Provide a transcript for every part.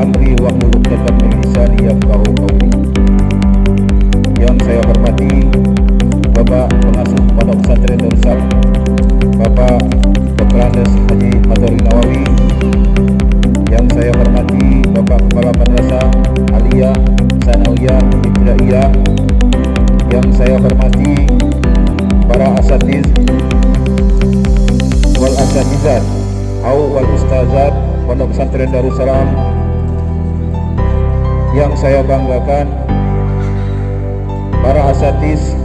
amri wahlul 'uqdatam min lisani yafqahu qawli. Yang saya hormati Bapak Pengasuh Pondok Pesantren Darussalam, Bapak Dr. Andes Haji Madori Nawawi. Yang saya hormati Bapak Kepala Madrasah Aliyah, Sanawiyah, Ibtidaiyah. Yang saya hormati para asatiz wal asatizat wal ustazat Pondok Pesantren Darussalam. Yang saya banggakan para asatiz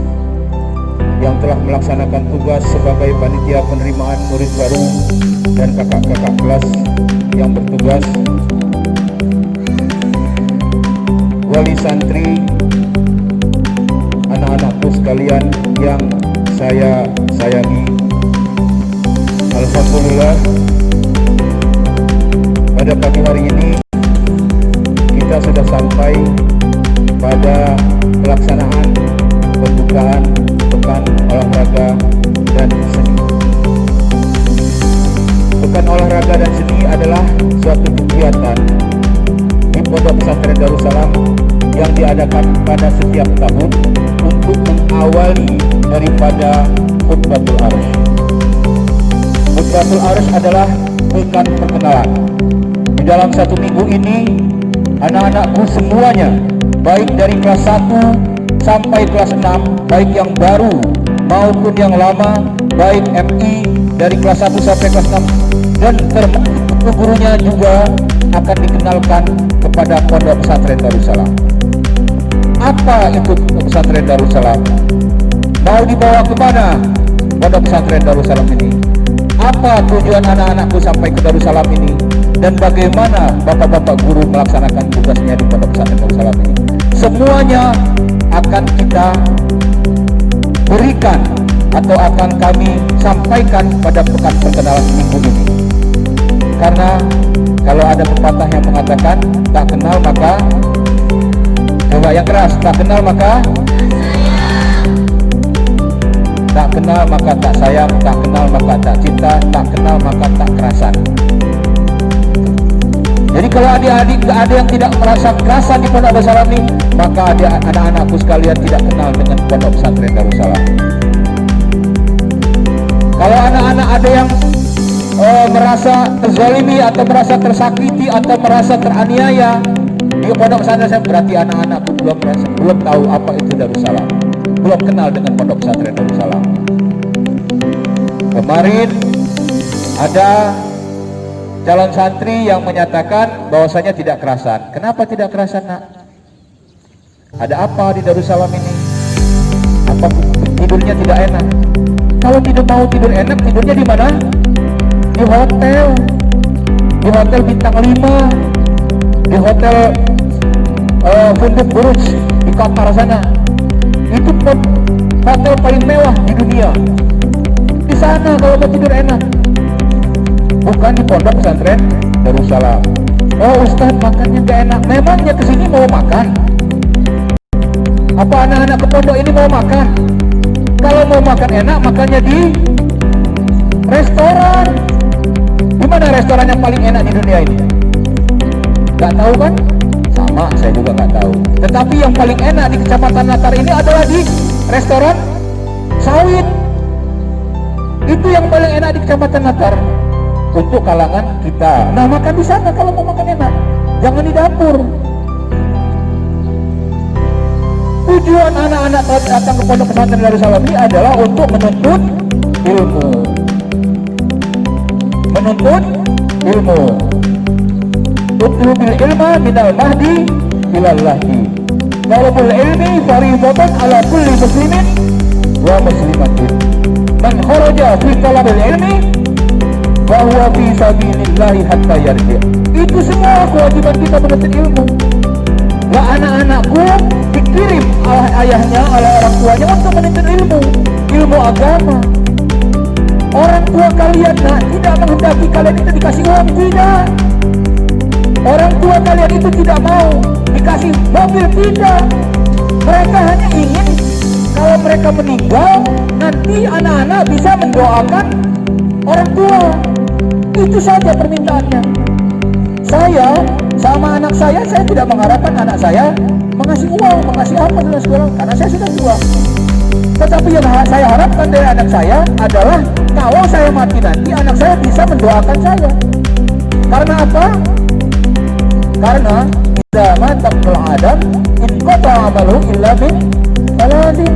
yang telah melaksanakan tugas sebagai panitia penerimaan murid baru dan kakak-kakak kelas yang bertugas, wali santri, anak-anakku sekalian yang saya sayangi. Alhamdulillah, pada pagi hari ini kita sudah sampai pada pelaksanaan pembukaan Pekan Olahraga dan Seni. Pekan Olahraga dan Seni adalah suatu kegiatan di Pondok Pesantren Darussalam yang diadakan pada setiap tahun untuk mengawali daripada Khutbatul Arus. Khutbatul Arus adalah pekan perkenalan. Di dalam satu minggu ini, anak-anakku semuanya, baik dari kelas 1 sampai kelas 6, baik yang baru maupun yang lama, baik MI dari kelas 1 sampai kelas 6, dan termasuk gurunya juga akan dikenalkan kepada Pondok Pesantren Darussalam. Apa itu Pondok Pesantren Darussalam? Mau dibawa kemana Pondok Pesantren Darussalam ini? Apa tujuan anak-anakku sampai ke Darussalam ini? Dan bagaimana bapak-bapak guru melaksanakan tugasnya di Pondok Pesantren Darussalam ini? Semuanya akan kita berikan atau akan kami sampaikan pada pekan perkenalan minggu ini. Karena kalau ada pepatah yang mengatakan tak kenal maka, coba yang keras, tak kenal maka tak kenal maka tak sayang, tak kenal maka tak cinta, tak kenal maka tak kerasan. Jadi kalau adik-adik ada yang tidak merasa kerasan di Pondok Darussalam ini, maka anak-anakku sekalian tidak kenal dengan Pondok Pesantren Darussalam. Kalau anak-anak ada yang merasa terzalimi atau merasa tersakiti atau merasa teraniaya di Pondok Pesantren, berarti anak-anakku belum tahu apa itu Darussalam, belum kenal dengan Pondok Pesantren Darussalam. Kemarin ada calon santri yang menyatakan bahwasanya tidak kerasan. Kenapa tidak kerasan, nak? Ada apa di Darussalam ini? Apa tidurnya tidak enak? Kalau tidak mau tidur enak, tidurnya di mana? Di hotel. Di hotel bintang 5. Di hotel Funduk Burj di Qatar sana. Itu hotel paling mewah di dunia. Di sana kalau mau tidur enak. Bukan di Pondok Pesantren Darussalam. Oh Ustaz, makannya gak enak. Memangnya kesini mau makan? Apa anak-anak ke pondok ini mau makan? Kalau mau makan enak, makannya di restoran. Di mana restoran yang paling enak di dunia ini? Gak tahu kan? Sama, saya juga gak tahu. Tetapi yang paling enak di Kecamatan Natar ini adalah di restoran Sawit. Itu yang paling enak di Kecamatan Natar untuk kalangan kita. Nah, makan di sana kalau mau makan enak, jangan di dapur. Tujuan anak-anak datang ke Pondok Pesantren Darussalam ini adalah untuk menuntut ilmu. Menuntut ilmu. Utlubil ilma minal mahdi ilal lahdi. Talabul ilmi fardhatun ala kulli muslimin wa muslimatin. Man kharaja fi talabil ilmi bahwa fi sabilillahi hatta yarji. Itu semua kewajiban kita menuntut ilmu. Lah anak-anakku dikirim oleh ayahnya, oleh orang tuanya untuk menuntut ilmu, ilmu agama. Orang tua kalian nak tidak menghendaki kalian itu dikasih uang, tidak. Orang tua kalian itu tidak mau dikasih mobil, tidak. Mereka hanya ingin kalau mereka meninggal nanti anak-anak bisa mendoakan orang tua. Itu saja permintaannya. Saya sama anak saya tidak mengharapkan anak saya mengasih uang, mengasih apa dan segala, karena saya sudah tua. Tetapi yang saya harapkan dari anak saya adalah kalau saya mati nanti, anak saya bisa mendoakan saya. Karena apa? Karena idza mata ibnu Adam inqata amaluhu illa min saladin.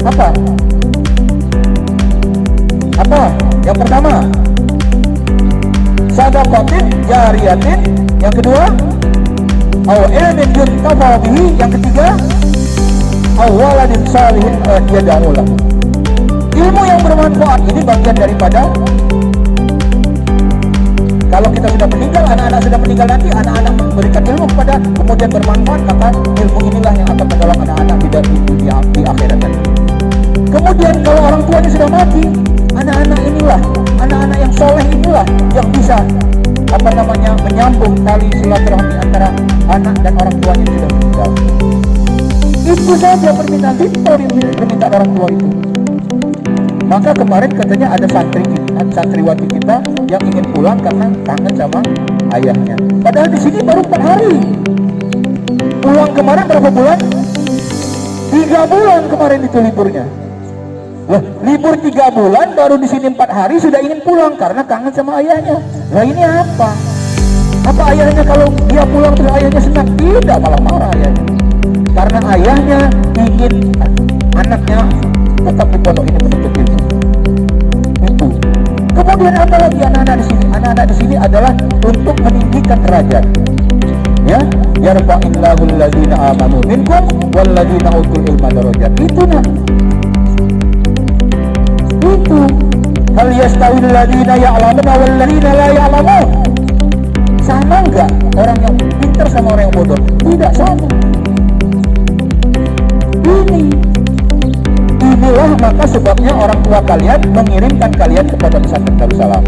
Apa? Yang pertama, sadaqatin jariyatin. Yang kedua, aw ilmin yuntafa bihi. Yang ketiga, aw waladin salihin yad'u lahu. Ilmu yang bermanfaat ini bagian daripada, kalau kita sudah meninggal, anak-anak sudah meninggal nanti, anak-anak memberikan ilmu kepada, kemudian bermanfaat, maka ilmu inilah yang akan menolong anak-anak di akhirat nanti. Kemudian kalau orang tuanya sudah mati, anak-anak inilah, anak-anak yang soleh inilah yang bisa menyambung tali silaturahmi antara anak dan orang tuanya yang sudah meninggal. Itu saja permintaan simpel permintaan orang tua itu. Maka kemarin katanya ada santriwati kita yang ingin pulang karena kangen sama ayahnya. Padahal di sini baru 4 hari. Pulang kemarin berapa bulan? 3 bulan kemarin itu liburnya. Libur 3 bulan, baru di sini 4 hari sudah ingin pulang karena kangen sama ayahnya. Nah ini apa? Apa ayahnya kalau dia pulang terus ayahnya senang? Tidak, malah marah ayahnya. Karena ayahnya ingin anaknya tetap di pondok ini menuntut ilmu. Itu. Kemudian apa lagi anak-anak di sini? Anak-anak di sini adalah untuk meninggikan derajat. Ya, yarfa'illahu alladziina aamanu minkum walladziina utul ilma darajat. Itu nah. Itu. Hal yastawil ladziina ya'lamuna wal ladziina la ya'lamun. Sama enggak orang yang pintar sama orang yang bodoh? Tidak sama. Inilah maka sebabnya orang tua kalian mengirimkan kalian kepada pesantren Darussalam.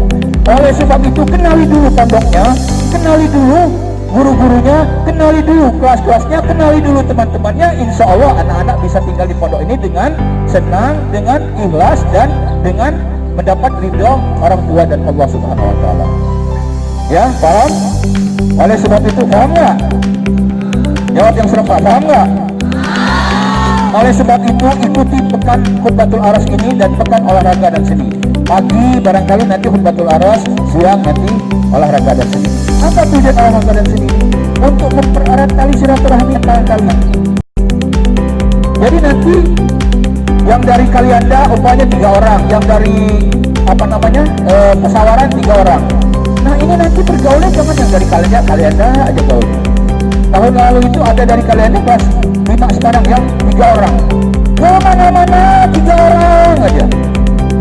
Oleh sebab itu kenali dulu pondoknya, kenali dulu guru-gurunya, kenali dulu kelas-kelasnya, kenali dulu teman-temannya. Insya Allah anak-anak bisa tinggal di pondok ini dengan senang, dengan ikhlas, dan dengan mendapat ridho orang tua dan Allah Subhanahu Wa Taala. Ya, paham? Oleh sebab itu paham nggak? Jawab yang serempak, paham nggak? Oleh sebab itu ikuti pekan Khutbatul Aras ini dan pekan olahraga dan seni. Pagi barangkali nanti Khutbatul Aras, siang nanti olahraga dan seni. Apa tujuan olahraga dan seni? Untuk mempererat tali silaturahmi antara kalian. Jadi nanti yang dari Kalianda umpamanya 3 orang, yang dari Pesawaran 3 orang. Nah ini nanti pergaulan jangan yang dari Kalianda aja gaul. Tahun lalu itu ada dari Kalianda kelas 5, sekarang yang 3 orang. Kemana-mana 3 orang aja.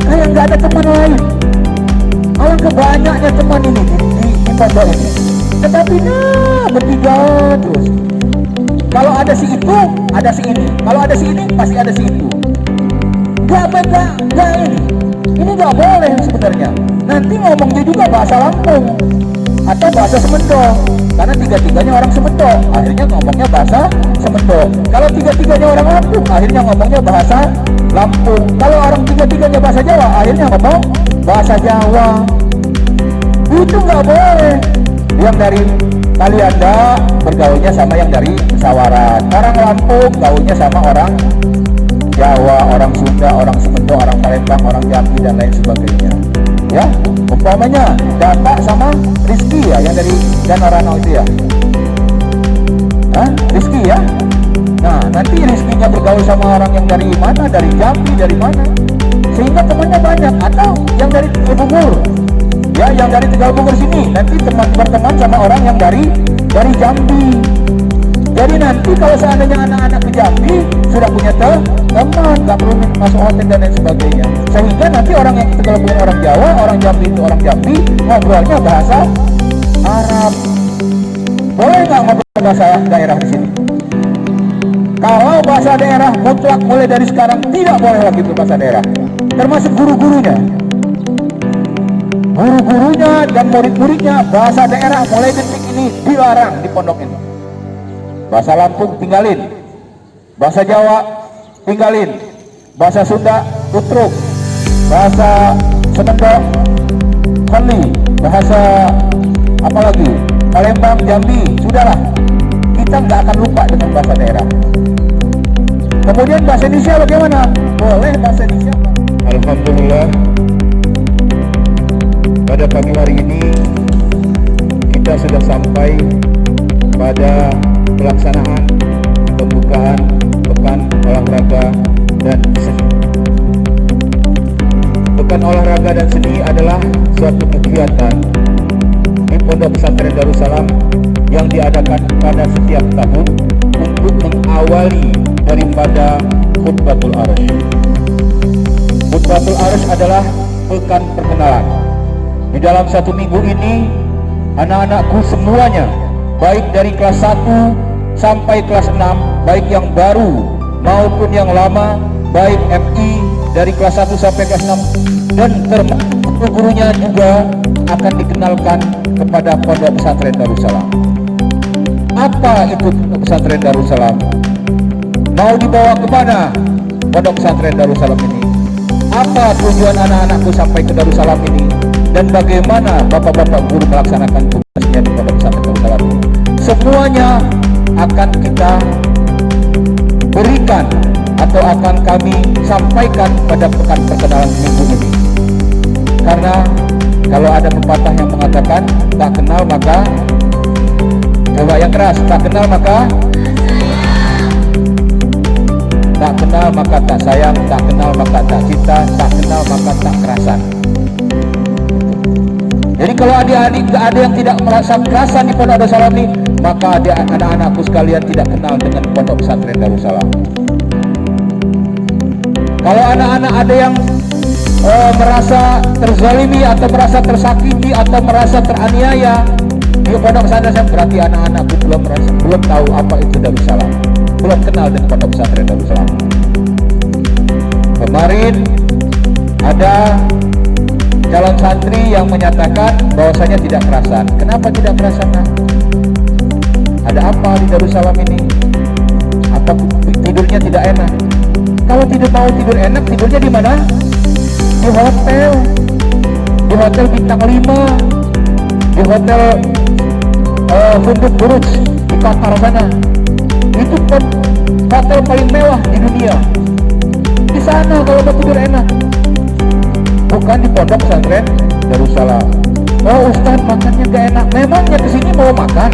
Kayak nggak ada teman lain. Alangkah banyaknya teman ini di pondok ini. Tetapi bertiga terus. Kalau ada si itu, ada si ini. Kalau ada si ini, pasti ada si itu. Nggak ini. Ini nggak boleh sebenarnya. Nanti ngomongnya juga bahasa Lampung atau bahasa Semendo. Karena 3-tiganya orang Semendo, akhirnya ngomongnya bahasa Semendo. Kalau 3-tiganya orang Lampung, akhirnya ngomongnya bahasa Lampung. Kalau orang 3-tiganya bahasa Jawa, akhirnya ngomong bahasa Jawa. Itu nggak boleh. Yang dari Kalianda bergaulnya sama yang dari Pesawaran. Orang Lampung gaulnya sama orang Jawa, orang Sunda, orang Semendo, orang Palembang, orang Jambi dan lain sebagainya. Ya, umpamanya Data sama Rizky ya, yang dari Danarano itu ya. Rizky ya. Nah, nanti Rizkynya bergaul sama orang yang dari mana, dari Jambi, dari mana, sehingga temannya banyak. Atau yang dari Tegalbungur, ya, yang dari Tegalbungur sini, nanti berteman sama orang yang dari Jambi. Jadi nanti kalau seandainya anak-anak ke Jambi sudah punya teman, nggak perlu masuk hotel dan lain sebagainya. Sehingga nanti orang yang Tegalbungur orang Jawa, orang Jambi itu orang Jambi, ngobrolnya bahasa Arab. Boleh nggak ngobrol bahasa daerah di sini? Kalau bahasa daerah mutlak mulai dari sekarang tidak boleh lagi berbahasa daerah, termasuk guru-gurunya. Guru-gurunya dan murid-muridnya bahasa daerah mulai detik ini dilarang di pondok ini. Bahasa Lampung tinggalin, bahasa Jawa tinggalin, bahasa Sunda tutruk, bahasa Semendo kali, bahasa apalagi Palembang, Jambi, sudahlah, kita nggak akan lupa dengan bahasa daerah. Kemudian bahasa Indonesia bagaimana? Boleh bahasa Indonesia. Alhamdulillah, pada pagi hari ini kita sudah sampai pada pelaksanaan pembukaan Pekan Olahraga dan Seni. Pekan Olahraga dan Seni adalah suatu kegiatan di Pondok Pesantren Darussalam yang diadakan pada setiap tahun untuk mengawali daripada Khutbatul Arsh. Khutbatul Arsh adalah pekan perkenalan. Di dalam satu minggu ini, anak-anakku semuanya, baik dari kelas 1 sampai kelas 6, baik yang baru maupun yang lama, baik MI dari kelas 1 sampai kelas 6, dan termasuk gurunya juga akan dikenalkan kepada Pondok Pesantren Darussalam. Apa itu Pondok Pesantren Darussalam? Mau dibawa kemana Pondok Pesantren Darussalam ini? Apa tujuan anak-anakku sampai ke Darussalam ini? Dan bagaimana bapak-bapak guru melaksanakan tugasnya di Pondok Pesantren Darussalam ini? Semuanya akan kita berikan atau akan kami sampaikan pada pekan perkenalan minggu ini. Karena kalau ada pepatah yang mengatakan tak kenal maka, coba yang keras, tak kenal maka tak kenal maka tak sayang, tak kenal maka tak cinta, tak kenal maka tak kerasan. Jadi kalau adik-adik ada yang tidak merasa kerasan di Pondok Darussalam ini, maka anak-anakku sekalian tidak kenal dengan Pondok Pesantren Darussalam. Kalau anak-anak ada yang merasa terzalimi atau merasa tersakiti atau merasa teraniaya di Pondok Pesantren, berarti anak-anakku belum tahu apa itu Darussalam, belum kenal dengan Pondok Pesantren Darussalam. Kemarin ada calon santri yang menyatakan bahwasanya tidak kerasan. Kenapa tidak kerasan? Ada apa di Darussalam ini? Apa tidurnya tidak enak? Kalau tidak mau tidur enak, tidurnya di mana? Di hotel. Di hotel bintang 5. Di hotel Funduk Buruj di Qatar sana. Itu hotel paling mewah di dunia. Di sana kalau mau tidur enak. Bukan di Pondok Pesantren Darussalam. Oh Ustaz, makannya gak enak. Memangnya kesini mau makan?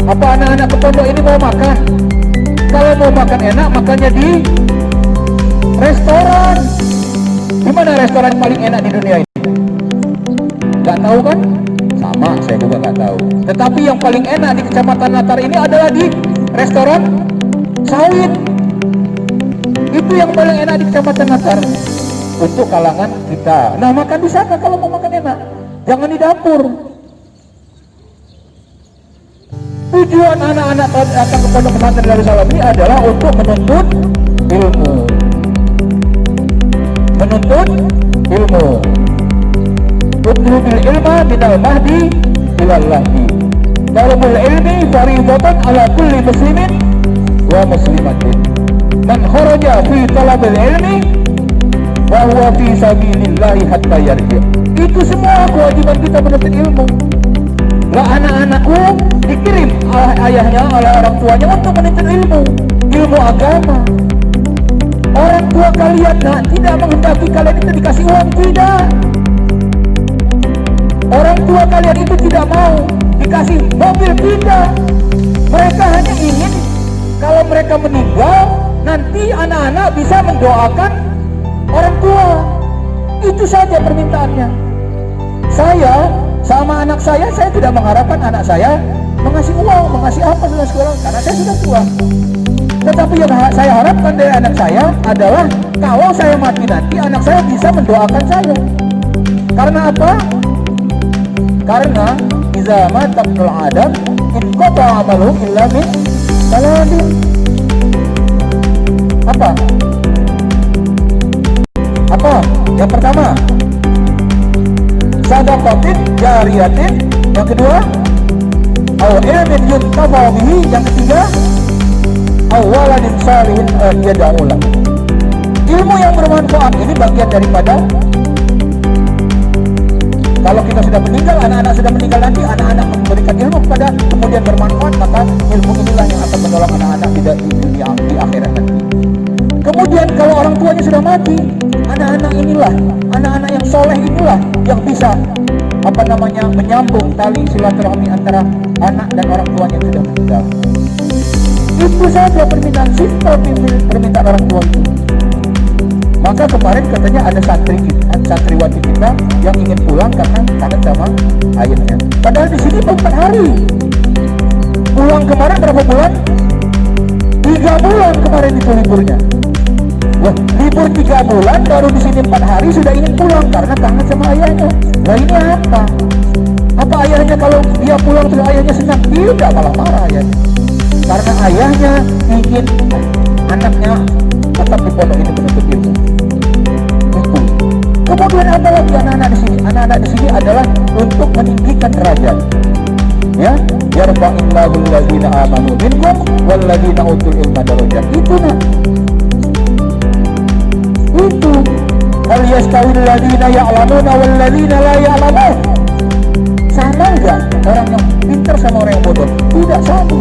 Apa anak-anak ke pondok ini mau makan? Kalau mau makan enak, makannya di restoran. Di mana restoran paling enak di dunia ini? Gak tahu kan? Sama, saya juga gak tahu. Tetapi yang paling enak di Kecamatan Natar ini adalah di restoran Sawit. Itu yang paling enak di Kecamatan Natar untuk kalangan kita. Nah, makan di sana kalau mau makan enak. Jangan di dapur. Tujuan anak-anak datang ke Pondok Pesantren Darussalam ini adalah untuk menuntut ilmu. Menuntut ilmu. Utlubil ilma minal mahdi ilal lahdi. Talabul ilmi fardhatun ala kulli muslimin wa muslimatin. Man kharaja fi talabil ilmi wa huwa fi sabilillahi hatta yarji'. Itu semua kewajiban kita menuntut ilmu. Lah anak-anakku dikirim oleh ayahnya, oleh orang tuanya untuk menuntut ilmu, ilmu agama. Orang tua kalian tidak menghendaki kalian itu dikasih uang, tidak. Orang tua kalian itu tidak mau dikasih mobil, tidak. Mereka hanya ingin kalau mereka meninggal nanti anak-anak bisa mendoakan orang tua. Itu saja permintaannya. Saya sama anak saya tidak mengharapkan anak saya mengasih uang, mengasih apa segala karena saya sudah tua. Tetapi yang saya harapkan dari anak saya adalah kalau saya mati nanti anak saya bisa mendoakan saya. Karena apa? Karena iza mata ibnul adam inqata amaluhu illa min salatin. Apa? Yang pertama, sadaqatin jariyatin. Yang kedua, aw ilmin yuntafa bihi. Yang ketiga, aw waladin salihin yad'u lahu. Ilmu yang bermanfaat ini bagian daripada Kalau kita sudah meninggal, anak-anak sudah meninggal nanti, anak-anak memberikan ilmu kepada kemudian bermanfaat, maka ilmu inilah yang akan menolong anak-anak di dunia, di akhirat nanti. Kemudian kalau orang tuanya sudah mati, anak-anak inilah, anak-anak yang soleh inilah yang bisa menyambung tali silaturahmi antara anak dan orang tuanya yang sudah meninggal. Itu saja permintaan simpel, permintaan orang tua itu. Maka kemarin katanya ada santriwati kita yang ingin pulang karena kangen sama ayahnya. Padahal di sini 4 hari. Pulang kemarin berapa bulan? 3 bulan kemarin itu liburnya. Wah, libur 3 bulan baru di sini 4 hari sudah ingin pulang karena kangen sama ayahnya. Wah, ini apa? Apa ayahnya kalau dia pulang terus ayahnya senang? Tidak, malah marah ayahnya. Karena ayahnya ingin anaknya tetap di pondok ini menuntut ilmu. Itu. Kemudian apa lagi anak-anak di sini? Anak-anak di sini adalah untuk meninggikan derajat. Ya, yarfa'illahu alladziina aamanu minkum walladziina utul ilma darajat. Itu nak. Itu. Hal yastawil ladziina ya'lamuna wal ladziina la ya'lamun. Sama enggak orang yang pintar sama orang yang bodoh? Tidak sama.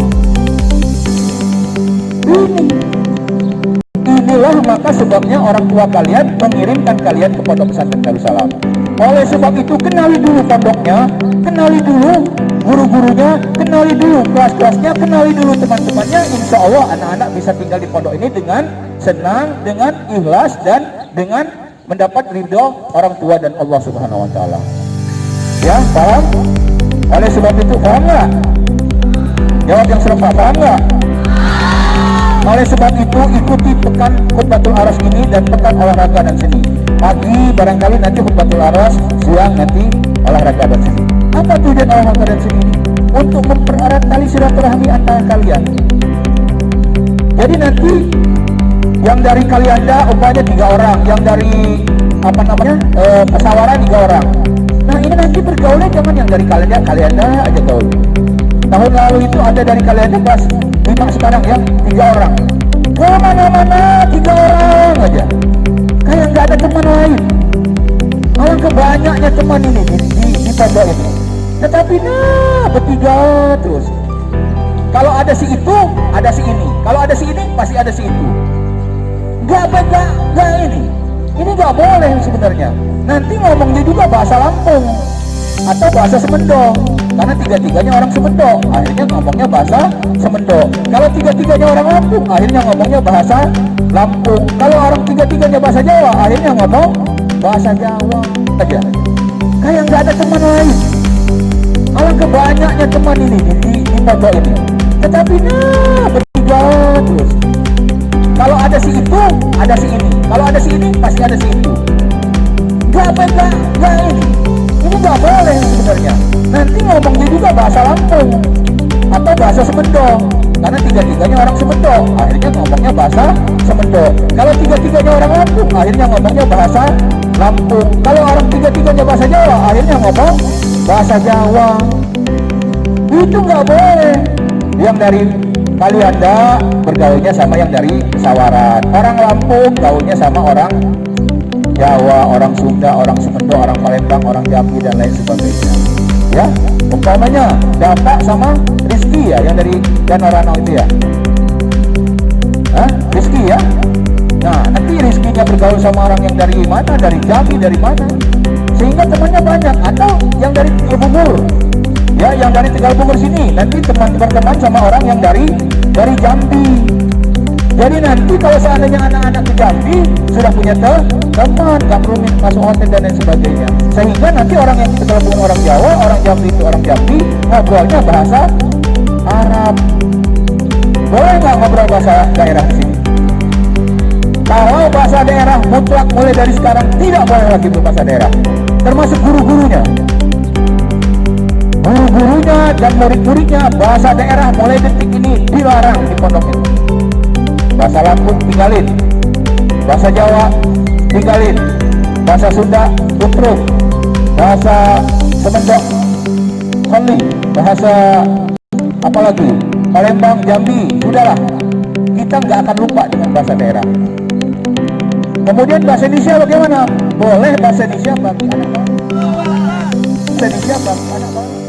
Inilah maka sebabnya orang tua kalian mengirimkan kalian ke pondok pesantren Darussalam. Oleh sebab itu kenali dulu pondoknya, kenali dulu guru-gurunya, kenali dulu kelas-kelasnya, kenali dulu teman-temannya. Insya Allah anak-anak bisa tinggal di pondok ini dengan senang, dengan ikhlas, dan dengan mendapat ridho orang tua dan Allah Subhanahu Wa Taala. Ya, paham? Oleh sebab itu paham nggak? Jawab yang serempak, paham nggak? Oleh sebab itu ikuti pekan Khutbatul Aras ini dan pekan olahraga dan seni. Pagi barangkali nanti Khutbatul Aras, siang nanti olahraga dan seni. Apa tujuan olahraga dan seni ini? Untuk mempererat tali silaturahmi antara kalian. Jadi nanti yang dari Kalianda umpamanya 3 orang, yang dari Pesawaran 3 orang. Nah ini nanti bergaulnya jangan yang dari Kalianda aja gaul. Tahun lalu itu ada dari Kalianda kelas 5 sekarang yang 3 orang. Kemana-mana 3 orang aja. Kayak nggak ada teman lain. Alangkah banyaknya teman ini di pondok ini. Tetapi bertiga terus. Kalau ada si itu, ada si ini. Kalau ada si ini, pasti ada si itu. Nggak ini. Ini nggak boleh sebenarnya. Nanti ngomongnya juga bahasa Lampung atau bahasa Semendo. Karena 3-tiganya orang Semendo, akhirnya ngomongnya bahasa Semendo. Kalau 3-tiganya orang Lampung, akhirnya ngomongnya bahasa Lampung. Kalau orang 3-tiganya bahasa Jawa, akhirnya ngomong bahasa Jawa aja. Kayak nggak ada teman lain. Alangkah banyaknya teman ini di pondok ini. Tetapi bertiga terus. Kalau ada si itu, ada si ini. Kalau ada si ini, pasti ada si itu. Nggak ini. Ini nggak boleh sebenarnya. Nanti ngomongnya juga bahasa Lampung atau bahasa Semendo. Karena 3-tiganya orang Semendo, akhirnya ngomongnya bahasa Semendo. Kalau 3-tiganya orang Lampung, akhirnya ngomongnya bahasa Lampung. Kalau orang 3-tiganya bahasa Jawa, akhirnya ngomong bahasa Jawa. Itu nggak boleh. Yang dari Kalianda bergaulnya sama yang dari Pesawaran. Orang Lampung gaulnya sama orang Jawa, orang Sunda, orang Semendo, orang Palembang, orang Jambi dan lain sebagainya. Ya, umpamanya Bapak sama Rizky ya, yang dari Danarano itu ya. Rizky ya. Nah, nanti Rizkynya bergaul sama orang yang dari mana? Dari Jambi, dari mana? Sehingga temannya banyak. Atau yang dari Tegalbungur. Ya, yang dari Tegalbungur sini nanti berteman sama orang yang dari Jambi. Jadi nanti kalau seandainya anak-anak ke Jambi sudah punya teman, gak perlu masuk hotel dan lain sebagainya. Sehingga nanti orang yang Tegalbungur orang Jawa, orang Jambi itu orang Jambi, ngobrolnya bahasa Arab. Boleh nggak ngobrol bahasa daerah di sini? Kalau bahasa daerah mutlak mulai dari sekarang tidak boleh lagi berbahasa daerah. Termasuk guru-gurunya. Guru-gurunya dan murid-muridnya bahasa daerah mulai detik ini dilarang di pondok ini. Bahasa Lampung tinggalin, bahasa Jawa tinggalin, bahasa Sunda tutruk, bahasa Semendok Koli, bahasa apa lagi? Palembang, Jambi, sudahlah. Kita nggak akan lupa dengan bahasa daerah. Kemudian bahasa Indonesia bagaimana? Boleh bahasa Indonesia bagi anak-anak. saudara ini siapa? Anak baru.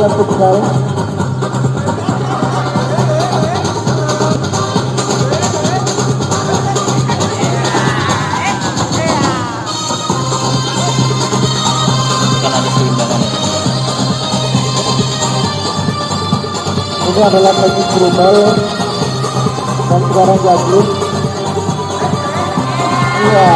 bola futsal. Kan ada keimbangan. Ini adalah teknik berubah dan sekarang juggling. Iya.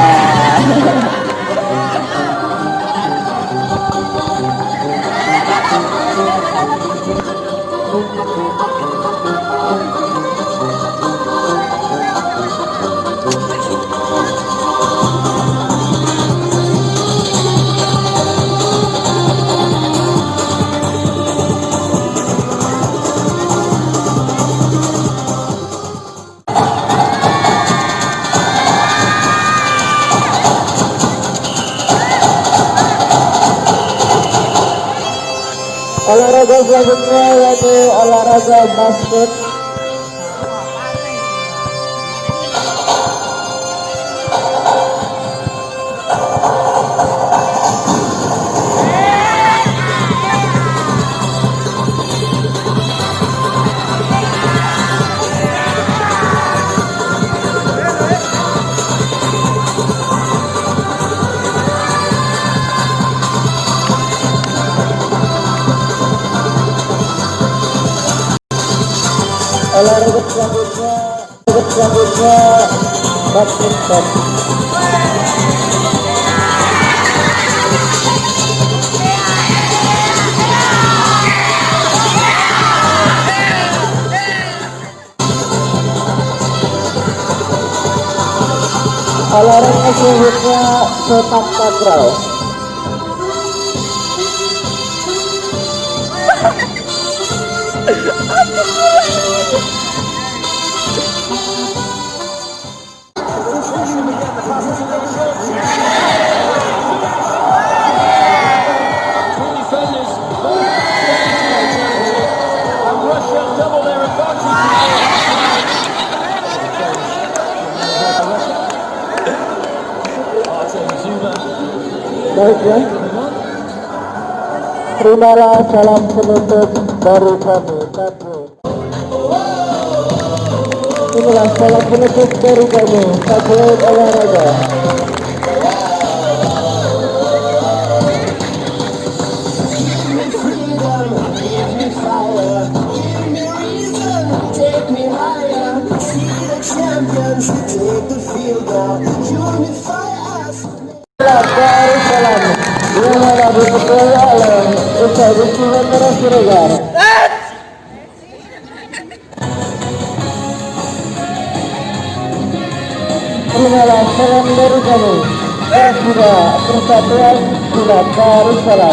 Olahraga selanjutnya yaitu olahraga basket. Olahraga selanjutnya badminton. Olahraga selanjutnya sepak takraw. Baiklah, terimalah salam penutup dari kami. Inilah salam penutup dari kami, satelit olahraga. Darussalam yang mana diketuai oleh Ustaz Rizky Wendera Siregar. Terimalah salam dari kami, Persida Persatuan Silat Darussalam.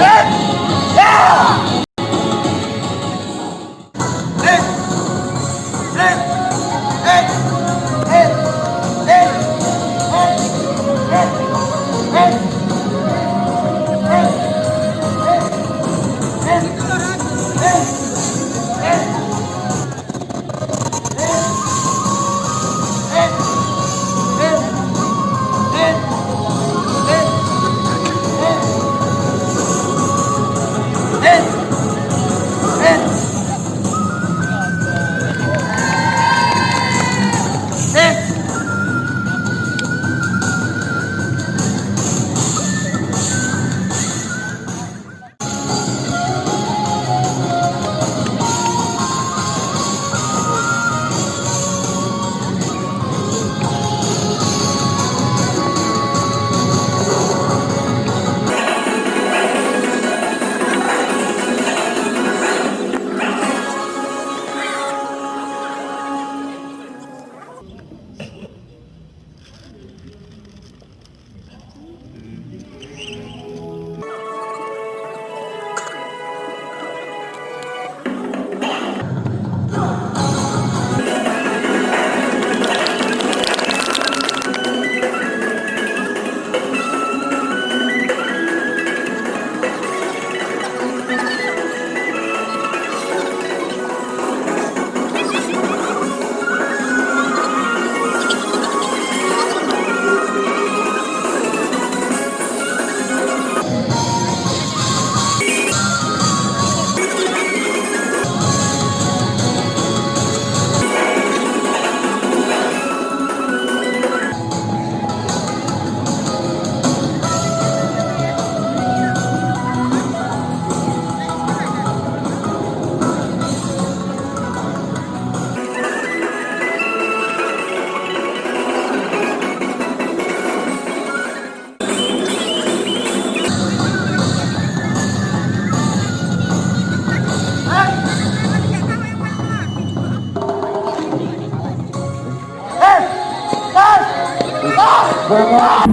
dengan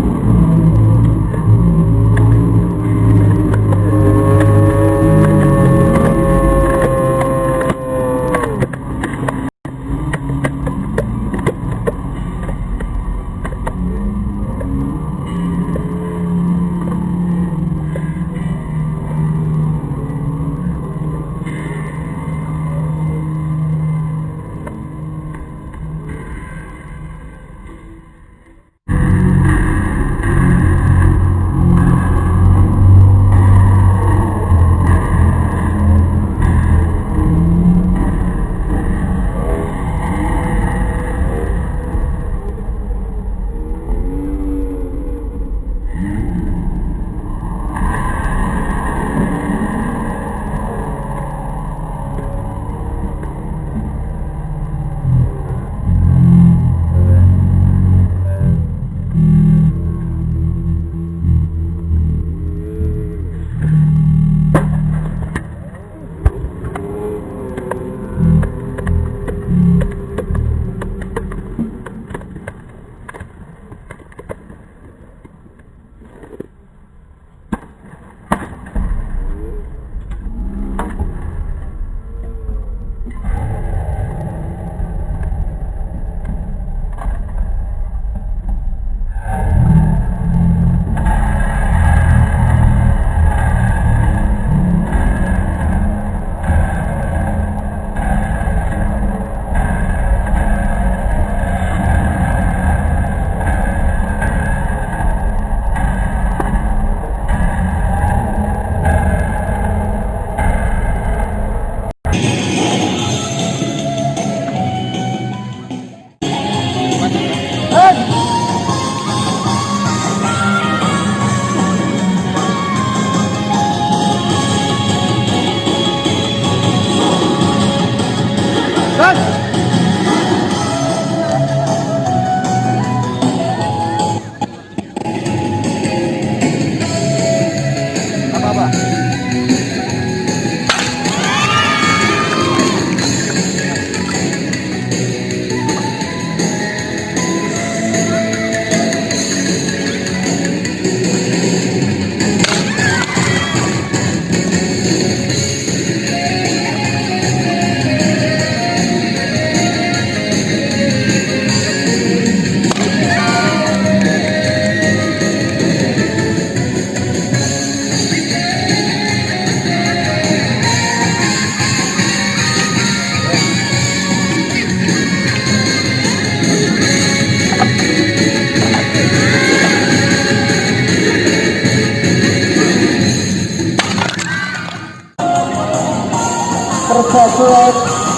Persatuan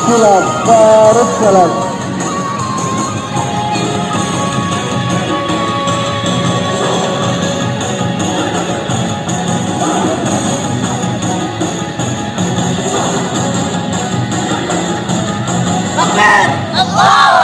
Silat Darussalam. Allahu